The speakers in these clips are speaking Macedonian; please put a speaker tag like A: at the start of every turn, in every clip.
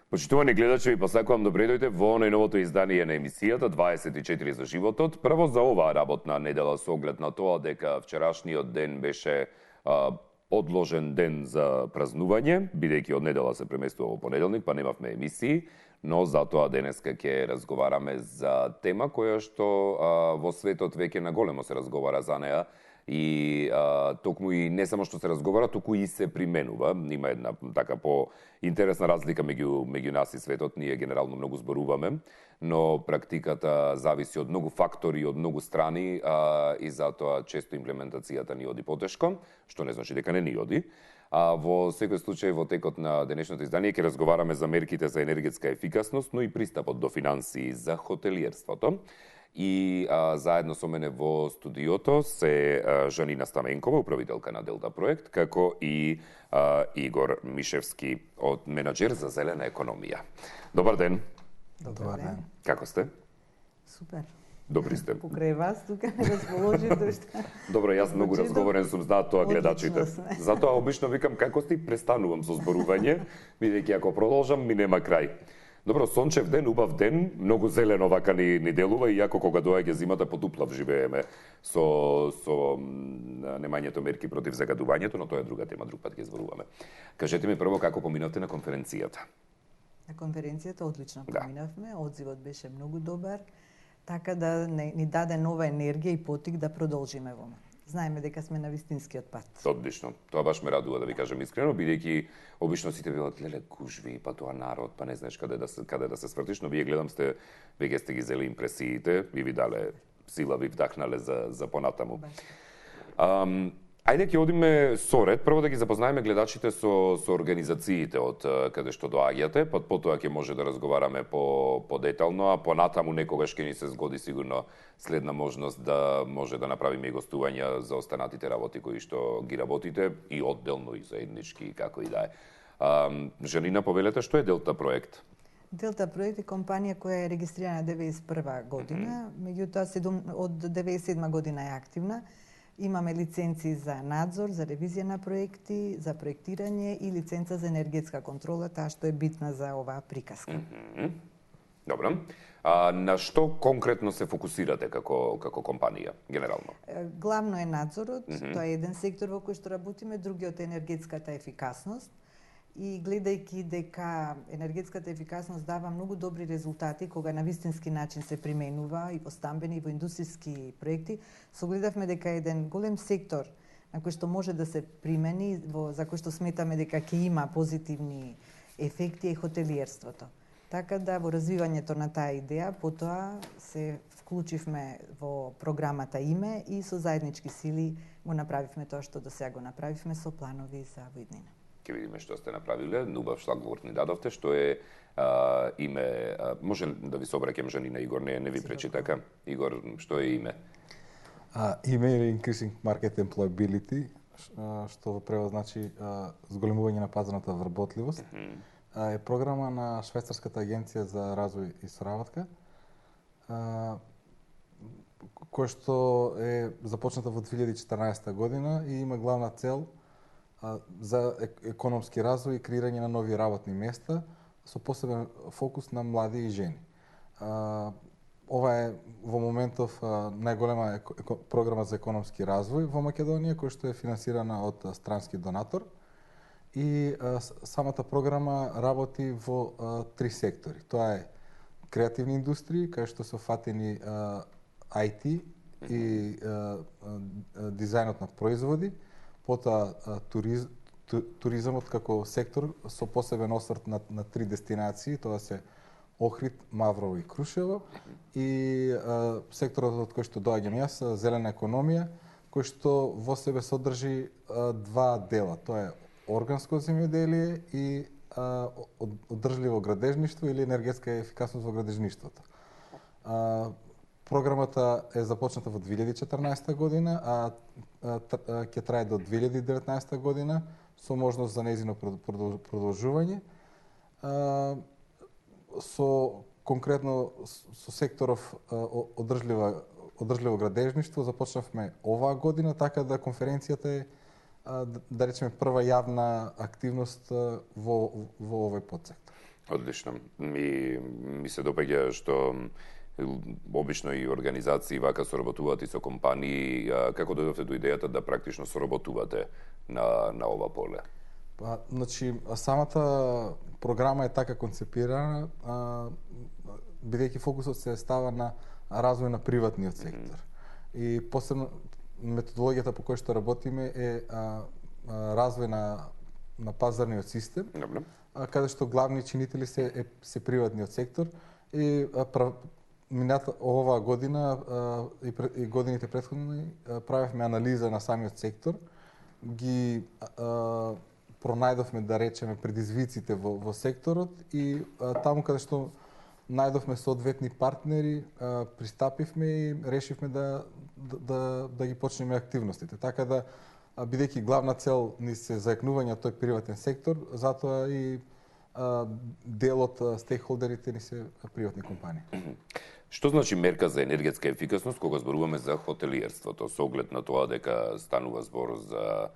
A: Почитувани гледачи, ви посакувам добре дојдете во најновото издание на емисијата 24 за животот. Прво за оваа работна недела со оглед на тоа дека вчерашниот ден беше одложен ден за празнување, бидејќи од недела се преместува во понеделник, па немавме емисии, но затоа денеска ќе разговараме за тема која што во светот веќе наголемо се разговара за неа, и токму и не само што се разговара, туку и се применува. Има една така по-интересна разлика меѓу нас и светот. Ние генерално многу зборуваме, но практиката зависи од многу фактори, од многу страни, и затоа често имплементацијата ни оди потешко, што не значи дека не ни оди. Во секој случај, во текот на денешното издание ќе разговараме за мерките за енергетска ефикасност, но и пристапот до финансии за хотелиерството. И заедно со мене во студиото се Жанина Стаменкова, управителка на Делта проект, како и Игор Мишевски, менаџер за зелена економија. Добар ден.
B: Добар ден.
A: Како сте?
B: Супер.
A: Добри сте.
B: Покрај вас тука не расположив дошта.
A: Добро, јас многу разговорен сум, знаат тоа гледачите. Затоа обично викам како сте, престанувам со зборување, бидејќи ако продолжам ми нема крај. Добро, сончев ден, убав ден, многу зелено вака ни делува, иако кога доаѓа зимата потуплав живееме со немањето мерки против загадувањето, но тоа е друга тема, друг пат ќе зборуваме. Кажете ми прво како поминавте на конференцијата.
B: На конференцијата одлично поминавме, одзивот беше многу добар, така да ни даде нова енергија и потик да продолжиме во. Знаеме дека сме на вистинскиот пат.
A: Одлично. Тоа баш ме радува, да ви кажам искрено, бидејќи обично сите велат леле гужви, па тоа народ, па не знаеш каде да се свртиш, но вие гледам веќе сте ги зели импресиите, ви дале сила, ви вдахнале за понатаму. Ајде ќе одиме соред, прво да ги запознаеме гледачите со организациите од каде што доаѓате, па потоа ќе може да разговараме по-детално, а понатаму некогаш ќе ни се згоди сигурно следна можност да може да направиме и гостувања за останатите работи кои што ги работите и одделно и заеднички, како и да е. Жанина, повелете, што е Делта проект?
B: Делта проект е компанија која е регистрирана 1991 година, меѓутоа од 1997 година е активна. Имаме лиценци за надзор, за ревизија на проекти, за проектирање и лиценца за енергетска контрола, таа што е битна за оваа приказка.
A: Добро. На што конкретно се фокусирате како компанија, генерално?
B: Главно е надзорот, тоа е еден сектор во кој што работиме, другиот е енергетската ефикасност. И гледајќи дека енергетската ефикасност дава многу добри резултати кога на вистински начин се применува и во стамбени и во индустријски проекти, согледавме дека еден голем сектор на кој што може да се примени, за кој што сметаме дека ќе има позитивни ефекти е хотелиерството. Така да во развивањето на таа идеја, потоа се вклучивме во програмата ИМЕ и со заеднички сили го направивме тоа што до сега го направивме со планови за воиднина.
A: Ќе видиме што сте направиле. Убав шлагворд ни дадовте, што е име. Може да ви се обраќам, Жанина, Игор, не ви пречи така. Игор, што е име?
C: Име е Increasing Market Employability, што во превод значи зголемување на пазарната вработливост. Е програма на Швајцарската агенција за развој и соработка, која што е започната во 2014 година и има главна цел за економски развој и креирање на нови работни места со посебен фокус на млади и жени. Ова е во моментов најголема програма за економски развој во Македонија, која што е финансирана од странски донатор. И самата програма работи во три сектори. Тоа е креативни индустрии, кај што се фатени IT и дизајнот на производи, потоа туризмот како сектор со посебен осврт на три дестинации, тоа се Охрид, Маврово и Крушево, и секторот од кој што доаѓам јас, зелена економија, кој што во себе содржи два дела. Тоа е органско земјоделие и одржливо градежништво или енергетска ефикасност во градежништвото. Програмата е започната во 2014 година, а ќе трае до 2019 година со можност за нејзино продолжување. Со конкретно со секторов одржливо градежништво започнавме оваа година, така да конференцијата е да речеме прва јавна активност во овој подсектор.
A: Одлично. Ми се допаѓа што обично и организации вака соработуваат и со компании. Како дојдовте до идејата да практично соработувате на ова поле?
C: Значи, самата програма е така концепирана, бидејќи фокусот се става на развој на приватниот сектор. И посебно методологијата по која што работиме е развој на пазарниот систем, каде што главни чинители се приватниот сектор и оваа година и годините претходни правевме анализа на самиот сектор, ги пронајдовме, да речеме, предизвиците во секторот и таму каде што најдовме соодветни партнери, пристапивме и решивме да ги почнеме активностите. Така да, бидејќи главна цел ни се зајакнување тој приватен сектор, затоа и дел од стейкхолдерите ни се приватни компании.
A: Што значи мерка за енергетска ефикасност кога зборуваме за хотелиерството, со оглед на тоа дека станува збор за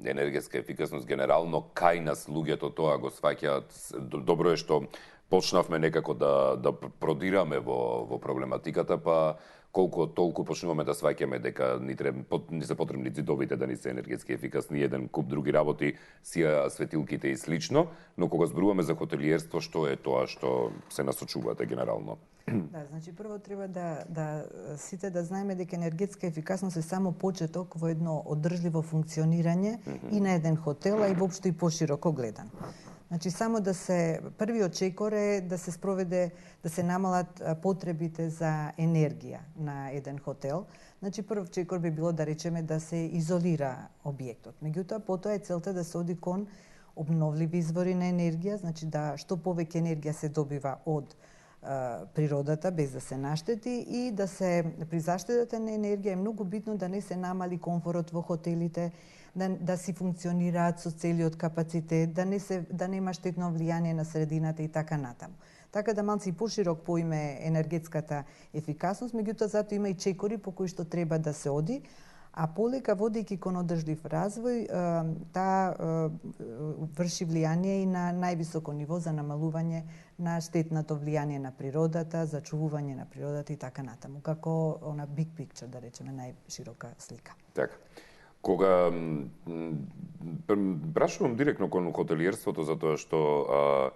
A: енергетска ефикасност генерално, кај нас луѓето тоа го сваќаат? Добро е што почнавме некако да продираме во проблематиката, па колку толку почнуваме да сваќаме дека ни се потребни ѕидовите да ни се енергетски ефикасни, еден куп други работи, сија светилките и слично, но кога зборуваме за хотелиерство, што е тоа што се насочувате генерално?
B: Да, значи прво треба да сите да знаеме дека енергетска ефикасност е само почеток во едно одржливо функционирање и на еден хотел, а и воопшто и пошироко гледано. Значи само првиот чекор е да се спроведе, да се намалат потребите за енергија на еден хотел. Значи прв чекор би било да речеме да се изолира објектот. Меѓутоа потоа е целта да се оди кон обновливи извори на енергија, значи да што повеќе енергија се добива од природата без да се наштети и да се при заштедата на енергија е многу битно да не се намали комфорот во хотелите, да си функционираат со целиот капацитет, да нема штетно влијание на средината и така натаму. Така да малци поширок поиме енергетската ефикасност, меѓутоа затоа има и чекори по кои што треба да се оди, а полека водејќи кон одржлив развој, таа врши влијание и на највисоко ниво за намалување на штетното влијание на природата, зачувување на природата и така натаму, како она big picture, да речеме, најширока слика.
A: Така. Кога прашувам директно кон хотелиерството, затоа што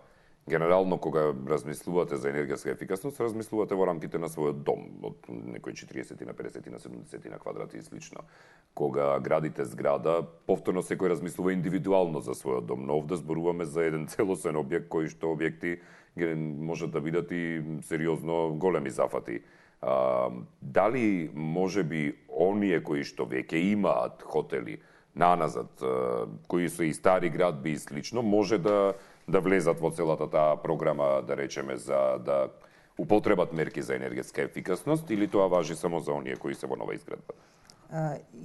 A: генерално кога размислувате за енергетска ефикасност, размислувате во рамките на својот дом, од некои 40 на 50 на 70 на квадрати и слично. Кога градите зграда, повторно секој размислува индивидуално за својот дом, но овде зборуваме за еден целосен објект кој што објекти може да бидат и сериозно големи зафати. Дали може би оние кои што веќе имаат хотели наназад, кои се и стари градби и слично, може да влезат во целата таа програма, да речеме, за да употребат мерки за енергетска ефикасност, или тоа важи само за оние кои се во нова изградба?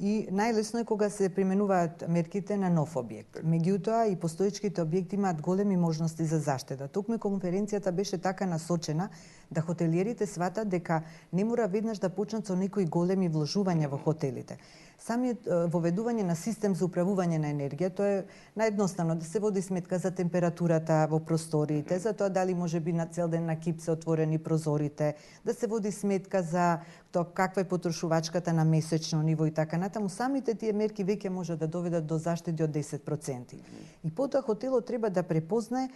B: И најлесно е кога се применуваат мерките на нов објект. Меѓутоа и постоечките објекти имаат големи можности за заштеда. Токму конференцијата беше така насочена да хотелиерите сватат дека не мора веднаш да почнат со некои големи вложувања во хотелите. Самиот воведување на систем за управување на енергија, тоа е наједноставно да се води сметка за температурата во просториите, за тоа дали може би на цел ден на кип се отворени прозорите, да се води сметка за тоа каква е потрошувачката на месечно ниво и така натаму. Самите тие мерки веќе може да доведат до заштеди од 10%. И потоа хотелот треба да препознае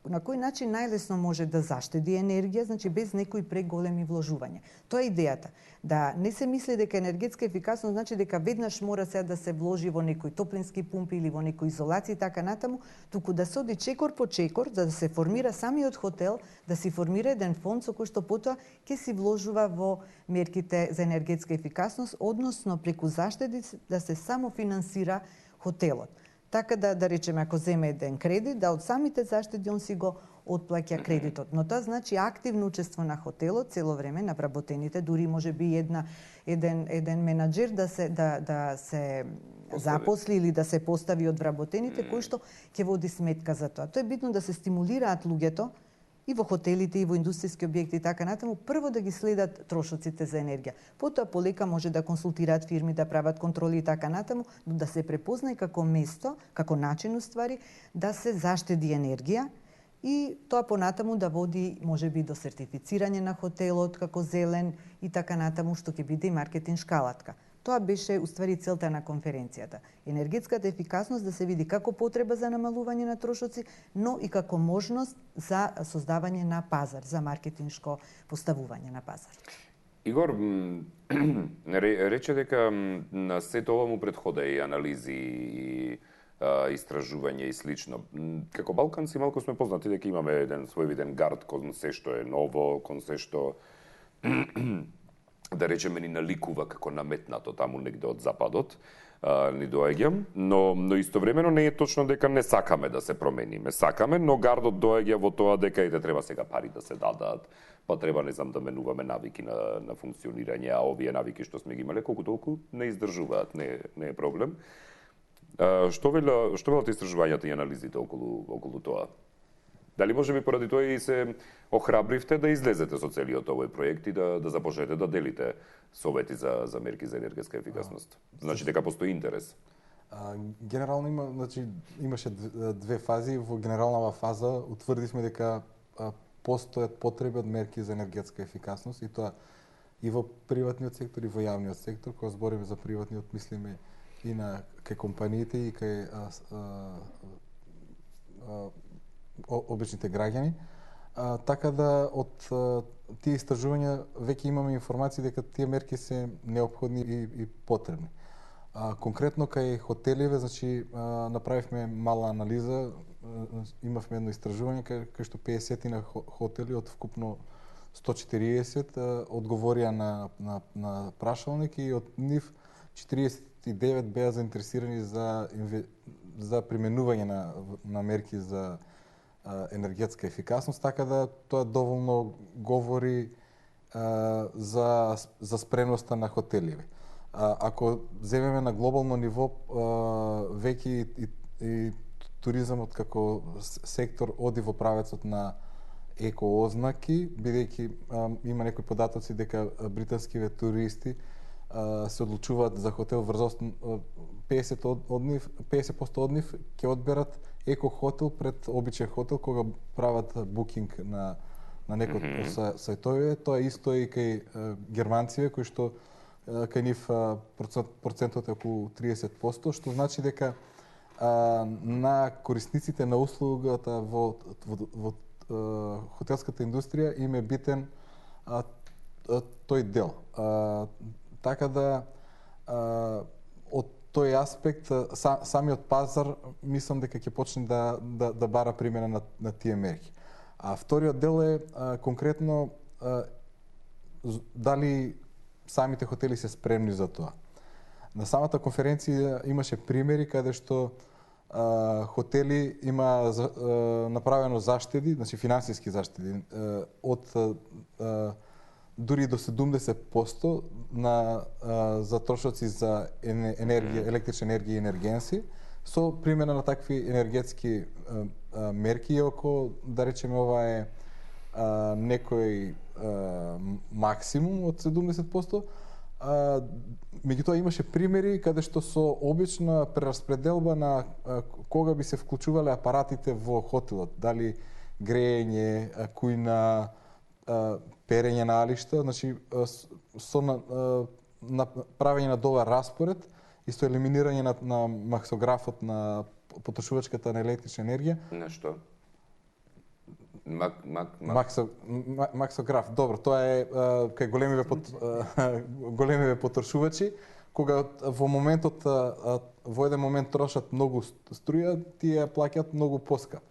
B: на кој начин најлесно може да заштеди енергија, значи без некои преголеми вложувања. Тоа е идејата. Да не се мисли дека енергетска ефикасност значи дека веднаш мора сега да се вложи во некои топлински пумпи или во некои изолации и така натаму, туку да се оди чекор по чекор, за да се формира самиот хотел, да си формира еден фонд со кој што потоа ќе си вложува во мерките за енергетска ефикасност, односно преку заштеди да се само финансира хотелот. Така да речеме, ако земе еден кредит, да од самите заштеди он си го отплаќа кредитот. Но тоа значи активно учество на хотелот цело време на вработените, дури може би еден менаџер да се запосли или да се постави од вработените кој што ќе води сметка за тоа. Тоа е битно да се стимулираат луѓето и во хотелите, и во индустријски објекти и така натаму, прво да ги следат трошоците за енергија. Потоа полека може да консултираат фирми, да прават контроли и така натаму, но да се препознае како место, како начин уствари, да се заштеди енергија и тоа понатаму да води можеби до сертифицирање на хотелот како зелен и така натаму, што ќе биде и маркетиншка алатка. Тоа беше уствари целта на конференцијата. Енергетската ефикасност да се види како потреба за намалување на трошоци, но и како можност за создавање на пазар, за маркетиншко поставување на пазар.
A: Игор, рече дека на сето ова му предхода и анализи и истражување и слично. Како балканци малку сме познати дека имаме еден својвиден гард кон се што е ново, кон се што да речеме ни наликува како наметнато таму негде од западот, ни доаѓа, но истовремено не е точно дека не сакаме да се промениме. Сакаме, но гардот доаѓа во тоа дека и треба сега пари да се дадат, па треба не знам да менуваме навики на функционирање, а овие навики што сме ги имале колку толку не издржуваат, не е проблем. Што велат истражувањата и анализите околу тоа? Дали може би поради тоа и се охрабривте да излезете со целиот овој проект и да започнете да делите совети за мерки за енергетска ефикасност? Значи дека постои интерес.
C: Генерално имаше две фази. Во генералната фаза утврдивме дека постојат потреби од мерки за енергетска ефикасност и тоа и во приватниот сектор и во јавниот сектор. Кога збориме за приватниот, мислиме и на кај компаниите и кај обичните граѓани. Така да од тие истражувања веќе имаме информации дека тие мерки се неопходни и потребни. Конкретно кај хотеливе, значи направивме мала анализа, имавме едно истражување кај што 50 на хотели од вкупно 140 одговорија на прашалник и од нив 49 беа заинтересирани за применување на мерки за енергетска ефикасност, така да тоа доволно говори за спремноста на хотеливе. Ако земеме на глобално ниво, веќе и туризмот како сектор оди во правецот на еко-ознаки, бидејќи има некои податоци дека британскиве туристи се одлучуваат за хотел врз 50% од нив ќе одберат еко-хотел пред обичен хотел кога прават букинг на некој сајтове. Тоа исто и кај германциве кои што кај нив процентот е околу 30%, што значи дека на корисниците на услугата во хотелската индустрија им е битен тој дел. Така да од тој аспект самиот пазар мислам дека ќе почне да бара примена на тие мерки. А вториот дел е конкретно дали самите хотели се спремни за тоа. На самата конференција имаше примери каде што хотели има направено заштеди, значи финансиски заштеди од дури до 70% за трошоци за енергија, електрична енергија и енергенси, со примена на такви енергетски мерки, иако да речеме ова е некој максимум од 70%, меѓутоа имаше примери каде што со обична прераспределба на кога би се вклучувале апаратите во хотелот, дали грејење, кујна, перење на алишта, значи со правење на добар распоред и со елиминирање на максографот на потрошувачката на електрична енергија.
A: Нешто?
C: Максограф, добро, тоа е кај големиве потрошувачи, кога во моментот во еден момент трошат многу струја, тие плаќаат многу поскапо.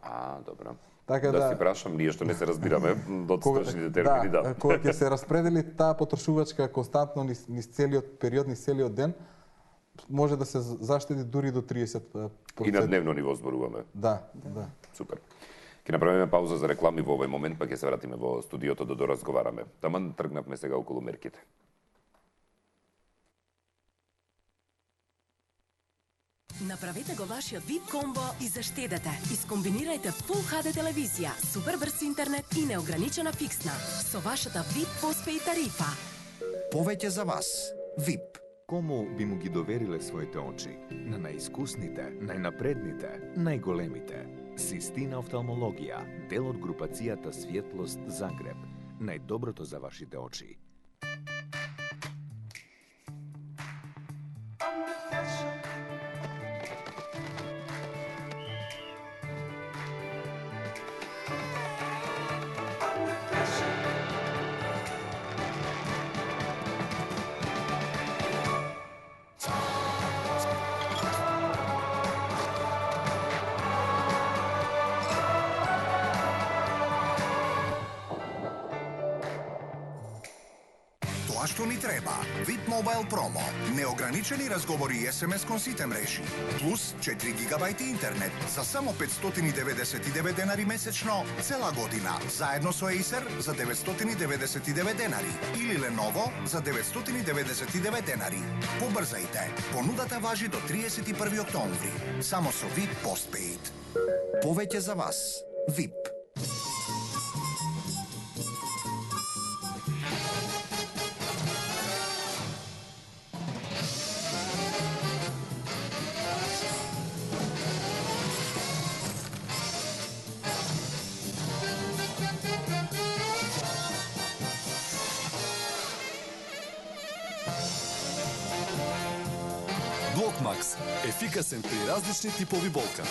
A: Добро.
C: Така
A: да си прашам, ние што не се разбираме од строчните термини, да.
C: Кога ќе се распредели таа потрошувачка константно низ целиот период, низ целиот ден, може да се заштеди дури до 30%.
A: И на дневно ниво зборуваме.
C: Да.
A: Супер. Ќе направиме пауза за реклами во овој момент, па ќе се вратиме во студиото да доразговараме. Таман тргнавме сега околу мерките.
D: Направете го вашиот VIP комбо и заштедете. Искомбинирајте Full HD телевизија, супер брз интернет и неограничена фиксна со вашата VIP Postpaid тарифа.
E: Повеќе за вас. VIP.
F: Кому би му ги довериле своите очи? На најискусните, најнапредните, најголемите. Систина офталмологија, дел од групацијата Светлост Загреб. Најдоброто за вашите очи.
E: Тоа што ни треба. VIP Mobile Promo. Неограничени разговори и SMS кон сите мрежи. Плюс 4 гигабајти интернет за само 599 денари месечно цела година. Заедно со Acer за 999 денари. Или Lenovo за 999 денари. Побрзајте. Понудата важи до 31 октомври. Само со VIP Postpaid. Повеќе за вас. VIP.
G: Блокмакс, ефикасен при различни типови болка.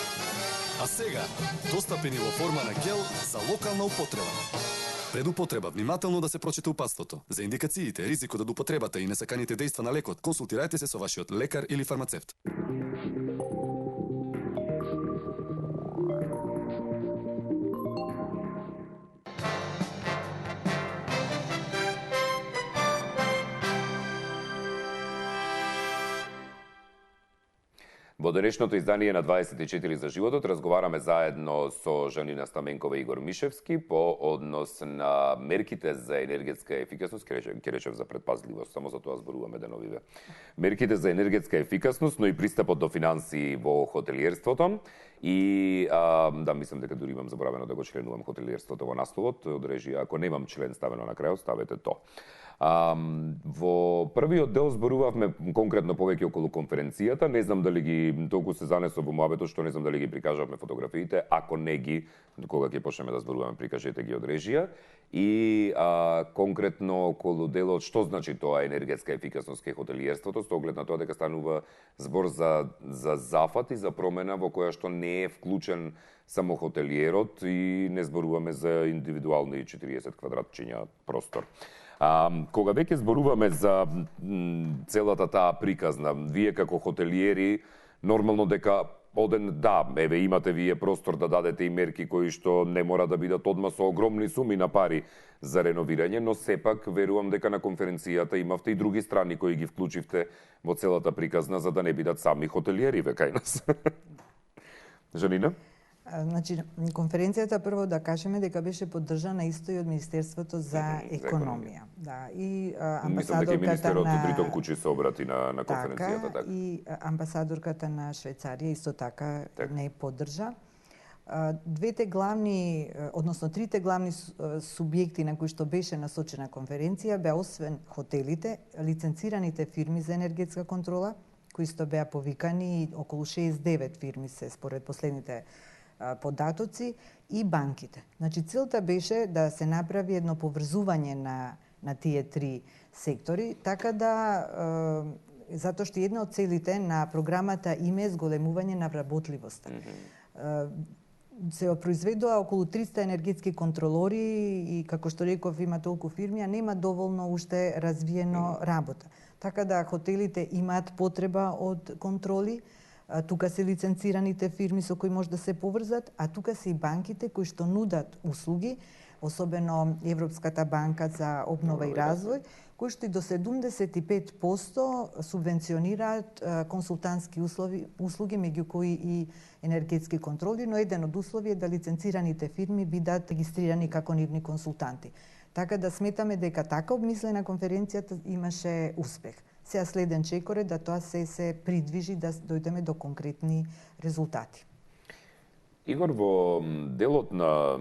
G: А сега, достапен и во форма на гел за локална употреба. Пред употреба, внимателно да се прочита упатството. За индикациите, ризикот од употребата и несаканите дејства на лекот, консултирајте се со вашиот лекар или фармацевт.
A: Во денешното издание на 24 за животот разговараме заедно со Жанина Стаменкова и Игор Мишевски по однос на мерките за енергетска ефикасност, ке речев за предпазливост, само за тоа зборуваме деновиве. Мерките за енергетска ефикасност, но и пристапот до финансии во хотелиерството. И да, мислам дека дури имам заборавено да го членувам хотелиерството во насловот, од режија, ако немам член ставено на крајот, ставете то. Во првиот дел зборувавме конкретно повеќе околу конференцијата, не знам дали ги толку се занесов во муабетот што не знам дали ги прикажавме фотографиите, ако не ги, кога ќе почнеме да зборуваме, прикажете ги од режија. И конкретно околу делот што значи тоа енергетска ефикасност кај хотелиерството, со оглед на тоа дека станува збор за зафат и за промена во која што не е вклучен само хотелиерот и не зборуваме за индивидуални 40 квадратчиња простор. Кога веќе зборуваме за целата таа приказна, вие како хотелиери, нормално дека оден, да, еве имате вие простор да дадете и мерки кои што не мора да бидат одма со огромни суми на пари за реновирање, но сепак верувам дека на конференцијата имавте и други страни кои ги вклучивте во целата приказна за да не бидат сами хотелиери векај нас. Жанина?
B: Значи, конференцијата прво да кажеме дека беше поддржана исто и од Министерството за економија. Да, и амбасадорката
A: дека министерот Бритон Кучи се обрати на конференцијата, така.
B: И амбасадорката на Швајцарија исто така не поддржа. Двете главни, односно трите главни субјекти на кои што беше насочена конференција беа освен хотелите, лиценцираните фирми за енергетска контрола, кои што беа повикани, околу 6-9 фирми се според последните податоци, и банките. Значи, целта беше да се направи едно поврзување на тие три сектори, така да, затоа што една од целите на програмата име зголемување на вработливоста. Се произведува околу 300 енергетски контролори и, како што реков, има толку фирми, а нема доволно уште развиено работа. Така да хотелите имаат потреба од контроли, тука се лиценцираните фирми со кои може да се поврзат, а тука се и банките кои што нудат услуги, особено Европската банка за обнова и развој, кои што и до 75% субвенционираат консултантски услуги, меѓу кои и енергетски контроли, но еден од услови е да лиценцираните фирми бидат регистрирани како нивни консултанти. Така да сметаме дека така обмислена конференцијата имаше успех. Сега следен чекор е да тоа се придвижи, да дојдеме до конкретни резултати.
A: Игор, во делот на,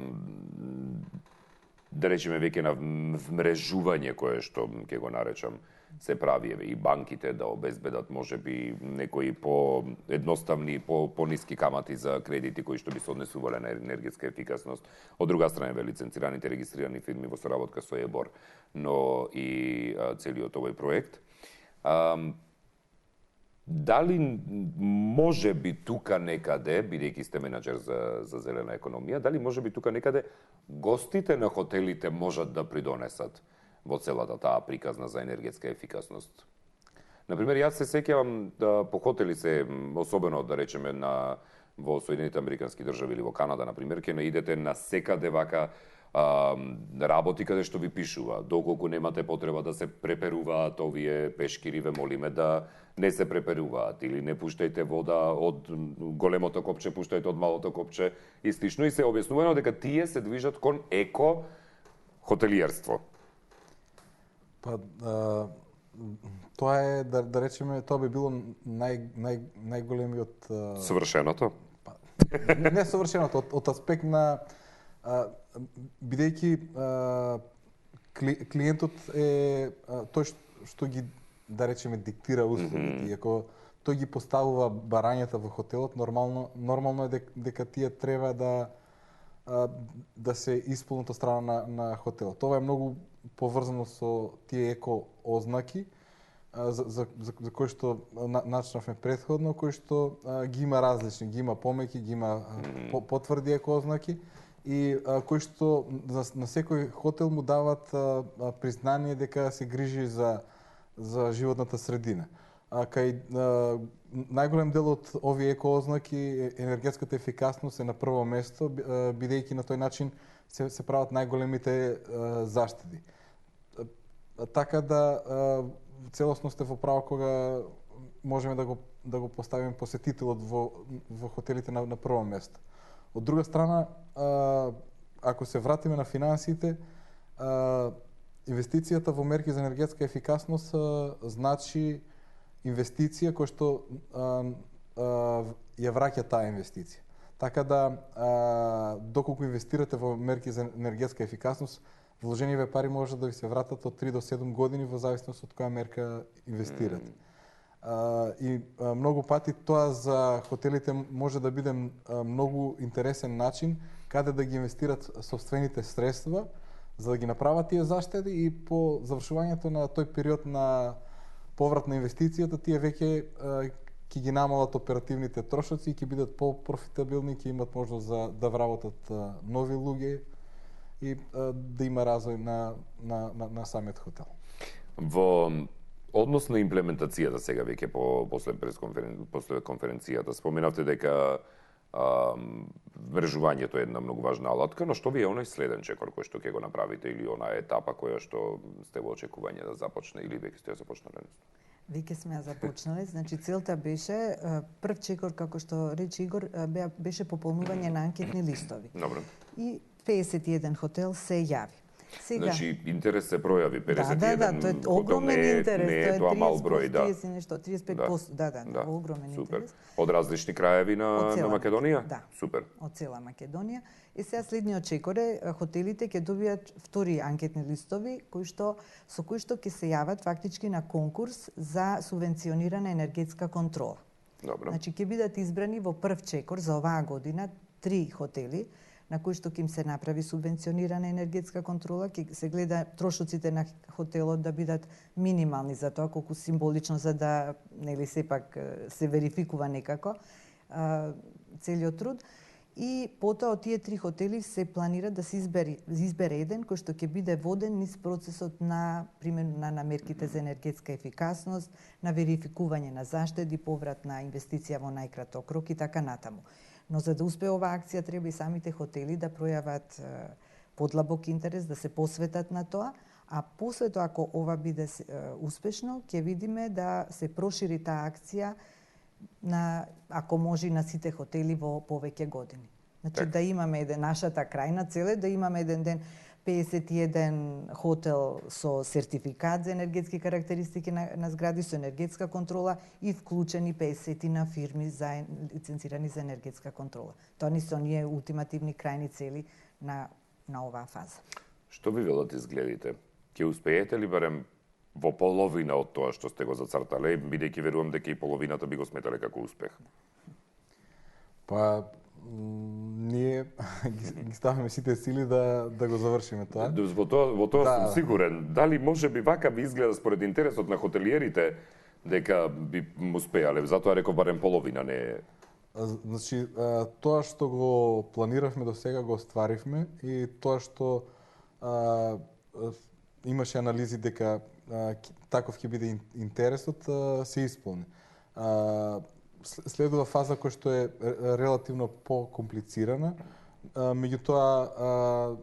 A: да речеме, веќе на вмрежување кое што ќе го наречам, се прави и банките да обезбедат можеби некои по-едноставни, по-ниски камати за кредити кои што би се однесувале на енергетска ефикасност. Од друга страна ве лиценцираните регистрирани фирми во соработка со ЕБОР, но и целиот овој проект. Дали може би тука некаде, бидејќи сте менаџер за зелена економија, дали може би тука некаде гостите на хотелите можат да придонесат во целата таа приказна за енергетска ефикасност? Например, јас се сеќавам да по хотели се, особено да речеме во Соединените Американски држави или во Канада, например, ќе наидете на секаде вака работи каде што ви пишува доколку немате потреба да се преперуваат овие пешкири, ве молиме да не се преперуваат или не пуштајте вода од големото копче, пуштајте од малото копче и слично, и се објаснувано дека тие се движат кон еко хотелиерство.
C: Па тоа е да речеме, тоа би било најголемиот
A: совршеното.
C: Не совршеното, од аспект на бидејќи клиентот е тој што ги, да речеме, диктира условите. И ако тој ги поставува барањата во хотелот, нормално е дека тие треба да се исполнат од страна на хотелот. Тоа е многу поврзано со тие еко ознаки за кои што начнавме претходно, кои што ги има различни, ги има помеки, ги има потврди еко ознаки, и кои што на секој хотел му дават признание дека се грижи за животната средина. Кај најголем дел од овие еко ознаки енергетската ефикасност е на прво место, бидејќи на тој начин се прават најголемите заштеди. Така да целосно сте во право кога можеме да го поставиме посетителот во хотелите на прво место. Од друга страна, ако се вратиме на финансите, инвестицијата во мерки за енергетска ефикасност значи инвестиција која што ја враќа таа инвестиција. Така да, доколку инвестирате во мерки за енергетска ефикасност, вложениве пари може да ви се вратат од 3 до 7 години во зависност од која мерка инвестирате. И многу пати тоа за хотелите може да биде многу интересен начин каде да ги инвестират сопствените средства за да ги направат тие заштеди, и по завршувањето на тој период на поврат на инвестицијата тие веќе ќе ги намалат оперативните трошоци и ќе бидат по-профитабилни, ќе имат можност да вработат нови луѓе и да има развој на самиот хотел.
A: Во однос на имплементацијата сега веќе после конференцијата споменавте дека мрежувањето е една многу важна алатка, но што ви е оној следен чекор кој што ќе го направите или онаа етапа која што сте во очекување да започне или веќе сте ја започнале?
B: Веќе сме ја започнале, значи целта беше прв чекор, како што рече Игор, беше пополнување на анкетни листови.
A: Добро.
B: И 51 хотел се јави.
A: Сега... Значи, интерес се пројави, 51.
B: Да, тоа е огромен интерес.
A: Не е тоа мал број, да.
B: 30 нешто, 35%, да, огромен интерес.
A: Од различни краеви на Македонија?
B: Да.
A: Супер.
B: Од цела Македонија. И сега следниот чекор е, хотелите ќе добијат втори анкетни листови, со кои што ќе се јават фактички на конкурс за субвенционирана енергетска контрола.
A: Добро.
B: Значи, ќе бидат избрани во прв чекор за оваа година 3 хотели, на кои што ќе им се направи субвенционирана енергетска контрола, ќе се гледа трошоците на хотелот да бидат минимални за тоа, колку символично за да, нели, сепак се верификува некако целиот труд. И потоа од тие 3 хотели се планира да се избере еден кој што ќе биде воден низ процесот на примена на мерките за енергетска ефикасност, на верификување на заштеди, поврат на инвестиција во најкраток рок и така натаму. Но за да успее оваа акција треба и самите хотели да пројават подлабок интерес, да се посветат на тоа, а после тоа, ако ова биде успешно, ќе видиме да се прошири таа акција ако може на сите хотели во повеќе години. Значи да имаме нашата крајна цел е да имаме еден ден 51 хотел со сертификат за енергетски карактеристики на згради со енергетска контрола и вклучени 50 на фирми за лиценцирани за енергетска контрола. Тоа ни се оние ултимативни крајни цели на оваа фаза.
A: Што ви велат изгледите? Ќе успеете ли барем во половина од тоа што сте го зацртале, бидејќи верувам дека и половината би го сметале како успех?
C: Па, ние ги ставаме сите сили да го завршиме тоа.
A: Во тоа сум сигурен. Дали може би вака би изгледа според интересот на хотелиерите дека би успеале? Затоа реков барем половина не е.
C: Значи, тоа што го планиравме до сега го остваривме и тоа што имаше анализи дека таков ќе биде интересот, се исполни. Следува фаза која што е релативно по-комплицирана, меѓутоа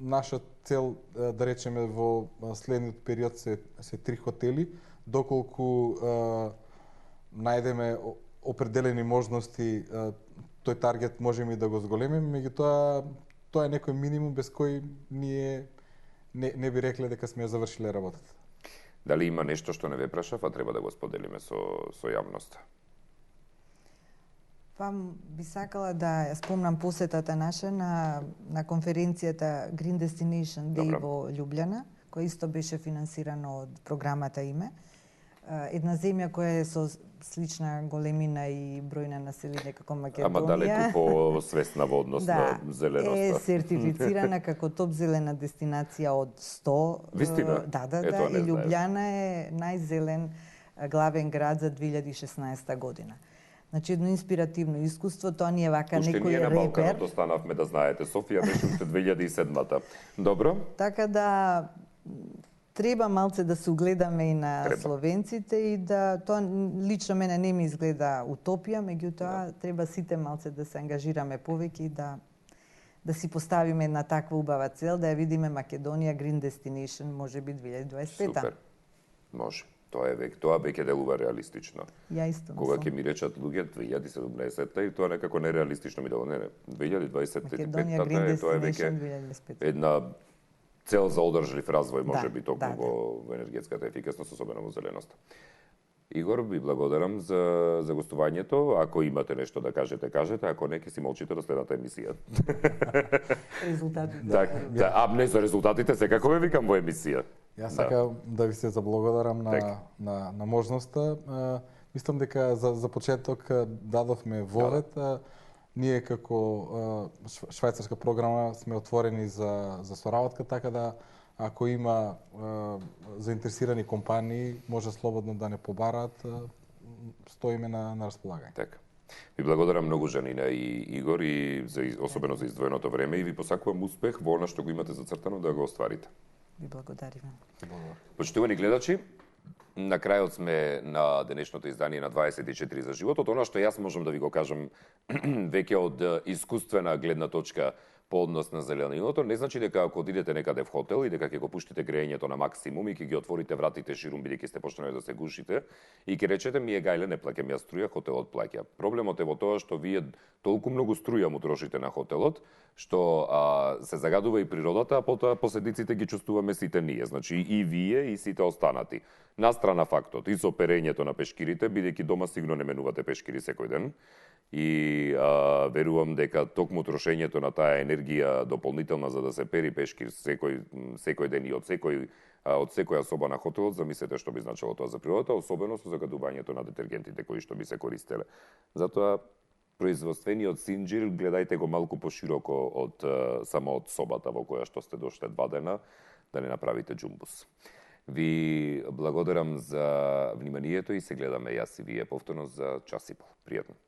C: наша цел, да речеме, во следниот период се 3 хотели, доколку најдеме определени можности, тој таргет можеме и да го зголемиме, меѓутоа тоа е некој минимум без кој ние не би рекле дека сме ја завршиле работата.
A: Дали има нешто што не ве прашав, а треба да го споделиме со јавноста?
B: Па би сакала да ја спомнам посетата наша на конференцијата Green Destination Day во Љубљана, која исто беше финансирано од програмата ИМЕ. Една земја која е со слична големина и број на население како Македонија.
A: Ама далеку по-свесна во однос на зеленоста.
B: Е сертифицирана како топ зелена дестинација од 100.
A: Вистина?
B: Да. И Љубљана е најзелен главен град за 2016 година. Значи, едно инспиративно искуство, тоа ни е вака некој репер.
A: Уште ние на Балканот останавме, да знаете. Софија беше уште 2007-та. Добро?
B: Така да треба малце да се угледаме и на словенците и да тоа лично мене не ми изгледа утопија, меѓутоа треба сите малце да се ангажираме повеќе и да си поставиме една таква убава цел, да ја видиме Македонија Green Destination можеби 2025.
A: Супер. Може. Тоа веќе делува реалистично.
B: Ја исто.
A: Кога ќе ми речат луѓе 2017-та и тоа некако нереалистично ми дело. Не, 2025-та тоа е веќе една цел за одржлив развој, може би токму во енергетската ефикасност, особено во зеленоста. Игор, ви благодарам за гостувањето. Ако имате нешто да кажете, ако не, ќе си молчите до следната емисија.
B: Резултатите.
A: Не за резултатите, секако ве викам во емисија.
C: Јас сакам да ви се заблагодарам на можноста. Мислам дека за почеток дадовме вовет. Ние како швајцарска програма сме отворени за соработка, така да ако има заинтересирани компании, може слободно да не побараат, стоиме на располагање.
A: Така. Ви благодарам многу, Жанина и Игор, и особено за издвоеното време, и ви посакувам успех во она што го имате зацртано да го остварите.
B: Ви благодариме.
A: Почитувани гледачи, на крајот сме на денешното издание на 24 за животот. Она што јас можам да ви го кажам веќе од искуствена гледна точка по однос на зелениното, не значи дека ако одидете некаде в хотел и дека ќе го пуштите грејењето на максимум и ќе ги отворите вратите ширум бидејќи сте почнали да се гушите и ќе речете ми е гајле, не плаќам јас струја, хотелот плаќа. Проблемот е во тоа што вие толку многу струја му трошите на хотелот, што се загадува и природата, а потоа последиците ги чувствуваме сите ние, значи и вие и сите останати. Настрана фактот и со перењето на пешкирите, бидејќи дома сигурно не менувате пешкири секој ден, и верувам дека токму трошењето на таа енергија дополнителна за да се пери пешкир секој ден и од секоја соба на хотелот, замислете што би значило тоа за природата, особено со загадувањето на детергентите кои што би се користеле. Затоа производствениот синџир гледајте го малку пошироко само од собата во која што сте дошле 2 дена, да не направите џумбус. Ви благодарам за вниманието и се гледаме јас и вие повторно за час и пол. Пријатно.